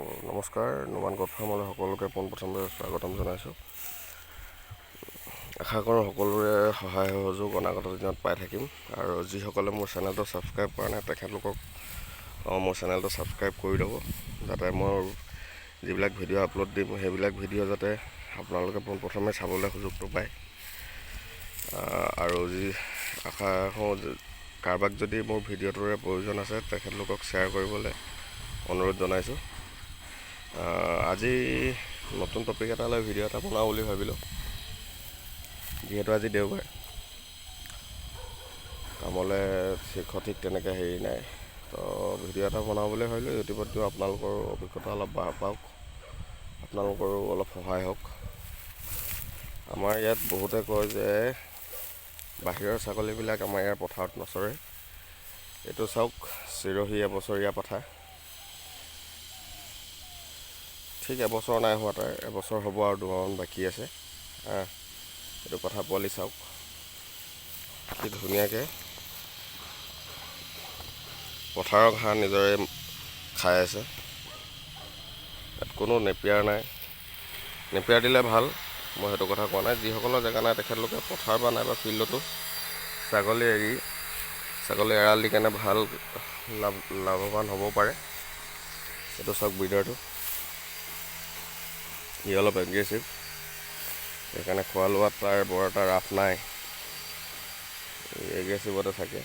নমস্কাৰ, নোমান গোট ফাৰ্মলৈ সকলোকে পোনপ্ৰথমে স্বাগতম জনাইছোঁ। আশা কৰোঁ সকলোৰে সহায় সহযোগ অনাগত দিনত পাই থাকিম। আৰু যিসকলে মোৰ চেনেলটো ছাবস্ক্ৰাইব কৰা নাই তেখেতলোকক মোৰ চেনেলটো ছাবস্ক্ৰাইব কৰি ল'ব, যাতে মই যিবিলাক ভিডিঅ' আপলোড দিম সেইবিলাক ভিডিঅ' যাতে আপোনালোকে পোনপ্ৰথমে চাবলৈ সুযোগটো পায়। আৰু আশা কৰোঁ কাৰোবাক যদি মোৰ ভিডিঅ'টোৰে প্ৰয়োজন আছে তেখেতলোকক শ্বেয়াৰ কৰিবলৈ অনুৰোধ জনাইছোঁ। আজি নতুন টপিক এটা লৈ ভিডিঅ' এটা বনাওঁ বুলি ভাবিলোঁ, যিহেতু আজি দেওবাৰ, কামলৈ সঠিক তেনেকৈ হেৰি নাই, তো ভিডিঅ' এটা বনাওঁ বুলি ভাবিলোঁ। ইউটিউবত দিওঁ, আপোনালোকৰ অভিজ্ঞতা অলপ পাওক, আপোনালোকৰো অলপ সহায় হওক। আমাৰ ইয়াত বহুতে কয় যে বাহিৰৰ ছাগলীবিলাক আমাৰ ইয়াৰ পথাৰত নচৰে। এইটো চাওক, চিৰহী এবছৰীয়া পাঠা, ঠিক এবছৰ নাই হোৱা, তাৰ এবছৰ হ'ব আৰু 2 মাহমান বাকী আছে। এইটো পাঠা পোৱালি চাওক, কি ধুনীয়াকৈ পথাৰৰ ঘাঁহ নিজৰে খাই আছে। ইয়াত কোনো নেপিয়াৰ নাই। নেপিয়াৰ দিলে ভাল, মই সেইটো কথা কোৱা নাই। যিসকলৰ জেগা নাই তেখেতলোকে পথাৰ বা নাইবা ফিল্ডতো ছাগলী এৰাল দি কেনে ভাল লাভৱান হ'ব পাৰে। এইটো চাওক, ব্ৰিডাৰটো ই অলপ এগ্ৰেছিভ, সেইকাৰণে খোৱা লোৱাত তাৰ বৰ এটা ৰাফ নাই, এগ্ৰেছিভতে থাকে।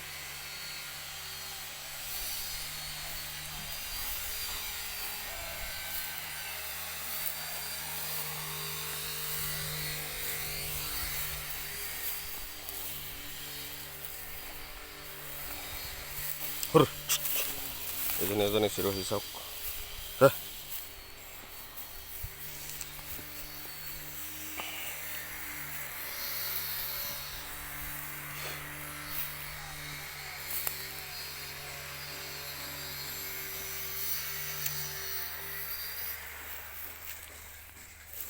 এজনী চিৰহী চাওক,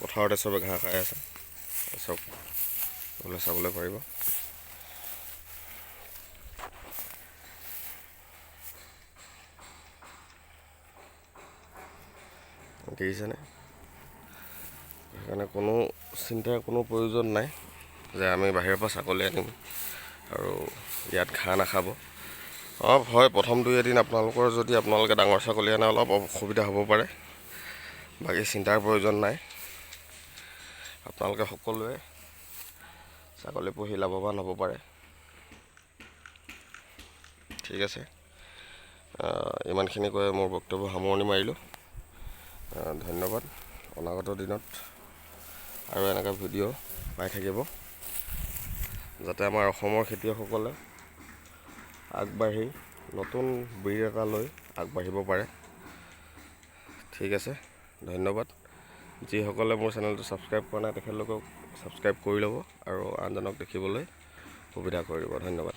পথাৰতে চবে ঘাঁহ খাই আছে। চাওক, বোলে চাবলৈ পাৰিব। দেখিছেনে? সেইকাৰণে কোনো চিন্তাৰ কোনো প্ৰয়োজন নাই যে আমি বাহিৰৰ পৰা ছাগলী আনিম আৰু ইয়াত ঘাঁহ নাখাব। হয়, প্ৰথম 2 এদিন আপোনালোকে ডাঙৰ ছাগলী আনে অলপ অসুবিধা হ'ব পাৰে, বাকী চিন্তাৰ প্ৰয়োজন নাই। আপোনালোকে সকলোৱে ছাগলী পুহি লাভৱান হ'ব পাৰে। ঠিক আছে, ইমানখিনি কৈ মোৰ বক্তব্য সামৰণি মাৰিলোঁ। ধন্যবাদ। অনাগত দিনত আৰু এনেকুৱা ভিডিঅ' পাই থাকিব, যাতে আমাৰ অসমৰ খেতিয়কসকলে আগবাঢ়ি নতুন ব্ৰীড এটা লৈ আগবাঢ়িব পাৰে। ঠিক আছে, ধন্যবাদ। যিসকলে মোৰ চেনেলটো ছাবস্ক্ৰাইব কৰা নাই তেখেতলোকক ছাবস্ক্ৰাইব কৰি ল'ব আৰু আনজনক দেখিবলৈ সুবিধা কৰি দিব। ধন্যবাদ।